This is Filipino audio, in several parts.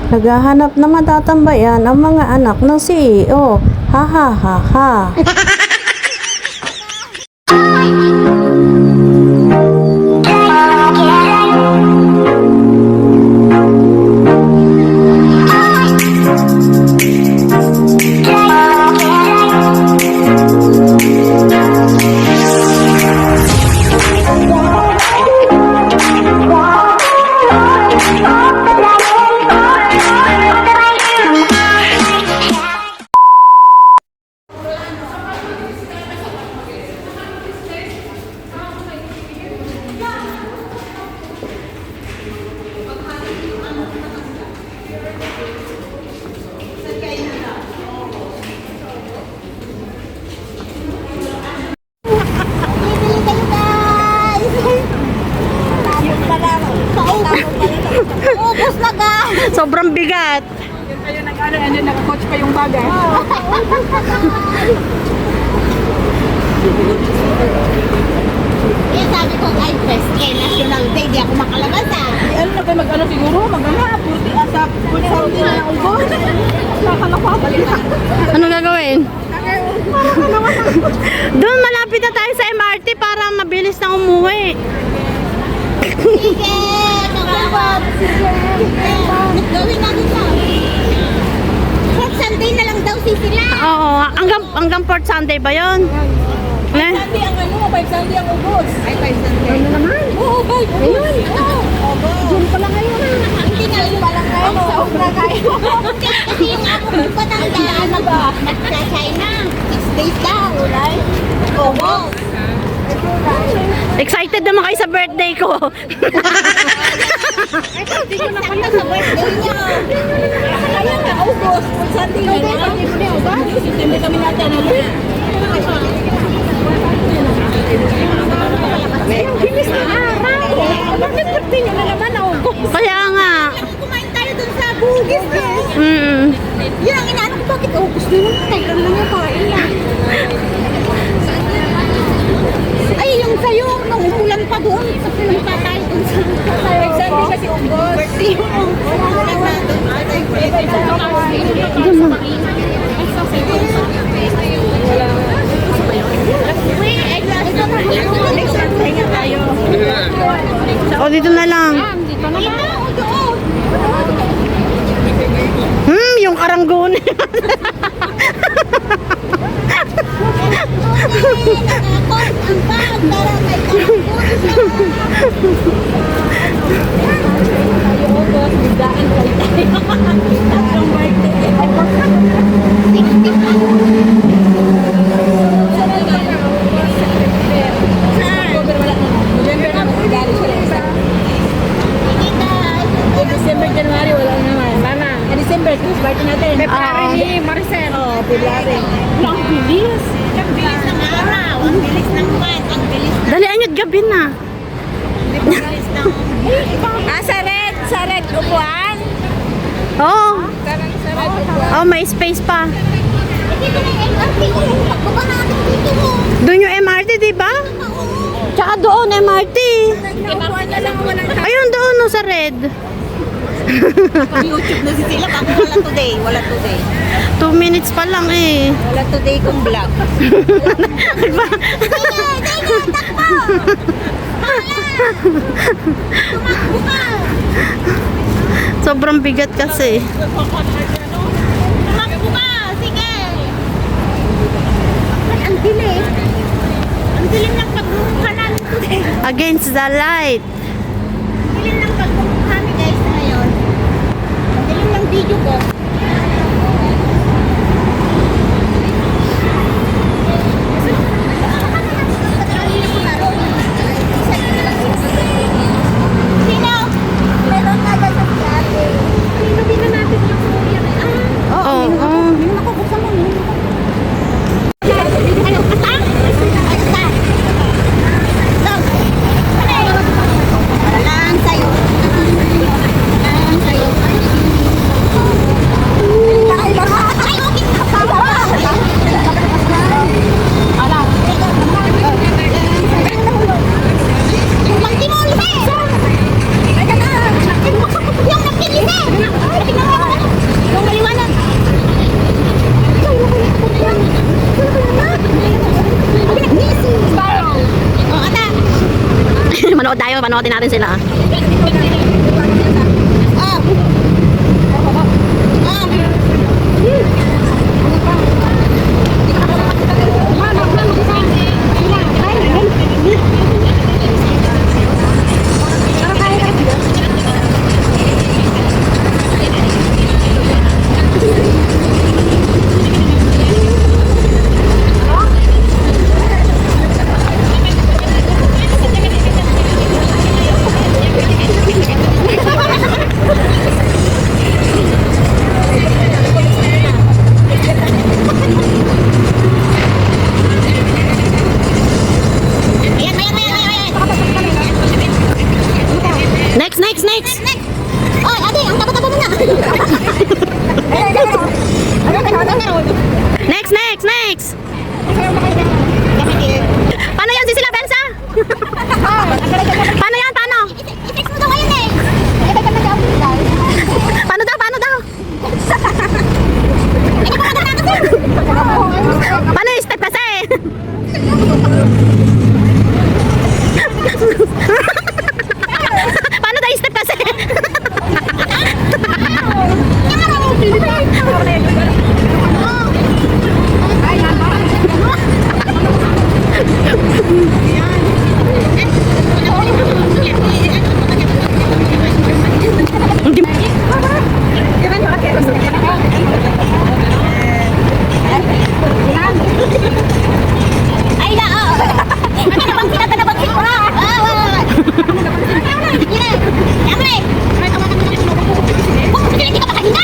Naghahanap na matatambayan ang mga anak ng CEO. Ha ha ha ha. Sobrang bigat. Yun kayo nag-ano, naka-coach pa yung bagay. Eh, sabi ko, ay, first National Day, di ako makalabas Ano na kayo mag-ano siguro? Mag-ano, purti asa, purti na yung ugo. Nakakabalik na. Ano gagawin? Doon malapit na tayo sa MRT para mabilis na umuwi. Sige, nakabab. Sige. Gawin natin sa. Fourth Sunday na lang daw sila. Oo, hanggang 4th Sunday ba yun? Eh? Sunday ang ano, 5 Sunday ang ubos. Ay, 5 Sunday. Ano naman? Oo, 5. Ayun. June pa lang ngayon. Hindi nga yun pa lang ngayon. Sa ubra kayo. Kasi yung ako mo pa tandaan nag-China. 6 days daw, right? Oo. Excited naman kayo sa birthday ko. Hindi ko na pala sa birthday niya. Kaya nga, ubos. Sunday na lang. Hindi kami natin. Bilis na araw. Bakit birthday niya na naman na ubos? Kaya nga. Kumain tayo dun sa Bugis. Yun ang inaano ko, bakit ubos na naman? Kailan lang yung kain lang. Ay, yung sa'yo, nung umulan pa doon, sa pinunta tayo dun sa Sunday kasi ubos. birthday mo. Umulan na doon. O, dito na lang. Yung karanggon. December, January, wala naman. Mana? December, Christmas party natin. February ni Maricel. Oo, February. Ang bilis. Ang bilis ng araw, ang bilis ng buwan, ang bilis ng Dalian nyo't gabi na. bilis ng... Sa red upuan. Oo. Karang sa red upuan. Oh, may space pa. Dito na yung MRT, pagbaba natin dito mo. Doon yung MRT, di ba? Tsaka doon, MRT. Upuan na lang walang Ayun, doon, no, sa red. YouTube na si sila, kako wala today. 2 minutes pa lang eh. Wala today kong vlog. Sige, takbo! Tumakbo ka! Sobrang bigat kasi. Tumakbo ka! Sige! Ay, ang dilim. Ang dilim ng pagmumukha namin today. Against the light. Ang dilim ng pagmumukha namin guys ngayon. Ang dilim ng video ko. Sino? Meron nga guys ang ate. Hindi na natin yung kuya. Oo. Oo. Ako, buksan mo. Ano? Ata? Ata? Lang. Ano? Tingnan mo ako. Yung maliwanag. Oh, ata. Manood tayo, panoodin natin sila. Ah. Ah. Ayan, ayan, ayan, ayan. Next, next, next! Oy, ate, ang taba-taba mo na. Next, next, next! Paano yan si sila, Belsa? Paano yan? Paano? I-fix mo daw ngayon eh. Ito ka nag-out guys. Paano daw? Paano daw? Paano yung step kasi? Paano daw yung step kasi? Ay na, oh. Ano bang sinatanabagsin ko ha? Yun eh. Yamre. Kung hindi ka pa kanina.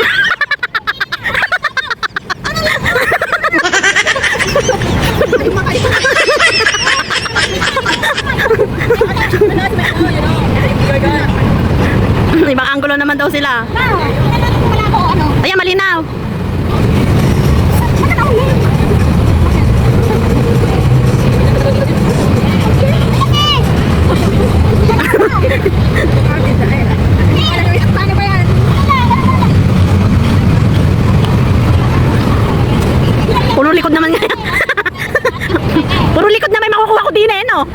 Ibang anggulo naman daw sila. Wala ko ano. Ayan, malinaw. Paano ba yan? Puro likod naman ngayon. Puro likod na may makukuha ko din eh, no?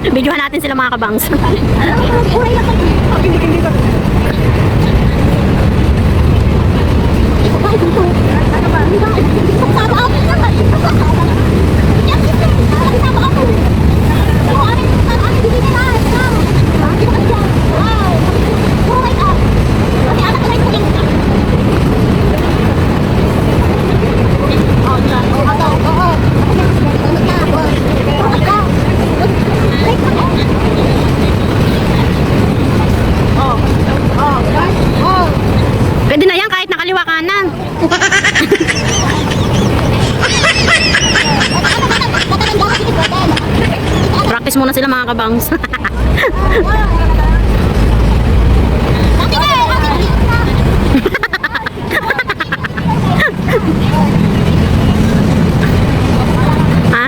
Videohan natin sila mga kabangs. Pwede na yan kahit nakaliwa kanan. Practice muna sila mga kabangs. Ha?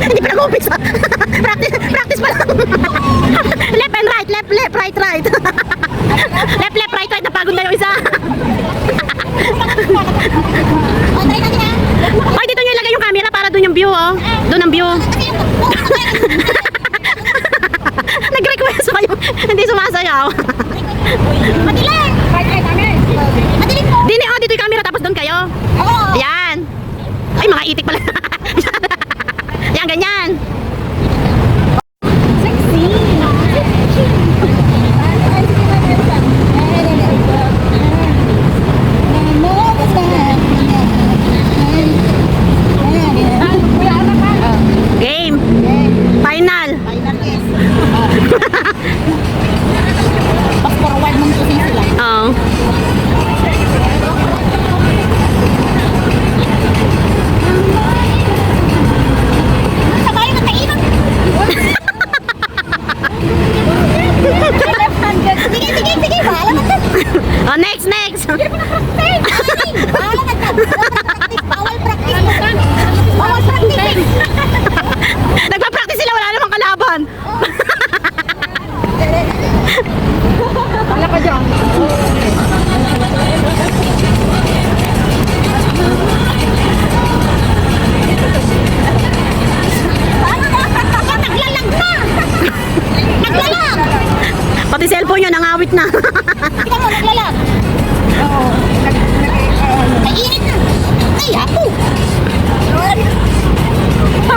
Hindi pa nag-umpisa. Practice pa lang. Left and right, left, right, right. Left, right, napagod na yung isa. Hoy, dito nyo ilagay yung camera para doon yung view, oh. Doon ang view. Nag-request pa yung hindi sumasayaw. Madilim! Madilim po! Dini, oh, dito yung camera tapos doon kayo. Oo! Ayan. Ay, mga itik pala. Yan, ganyan. Sexy! Game. Final. Pas forward mong kusing sila. Oo. Sabay na tayo. Sige. Bahala ka dyan. Oh, next. Bahala ka dyan. Bawal practice. Bawal practice. Nagpa-practice sila, wala namang kalaban. Wala ka dyan. Naglalag na. Naglalag. Pati cellphone yun, nangawit na. Tingnan mo, naglalag. Ay, init na. Ay, ako.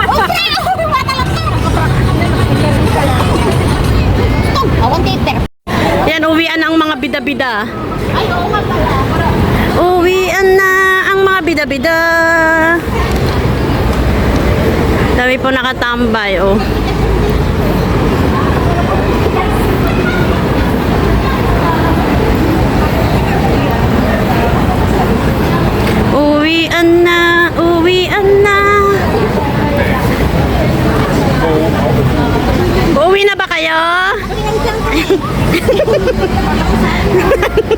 Okay, matalag na. Ito, awan taper. Yan, uwian ang mga bida-bida. Ay, oo nga pala. Uwian na ang mga bida-bida. Dami po nakatambay, oh. Uwian na, uwian na. Uuwi na ba kayo?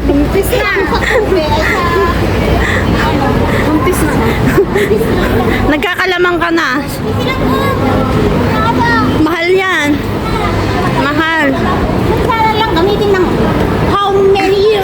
Bumpis na. Bumpis na. Nagkakalamang ka na. Mahal yan. Mahal. Sana lang gamitin ng how many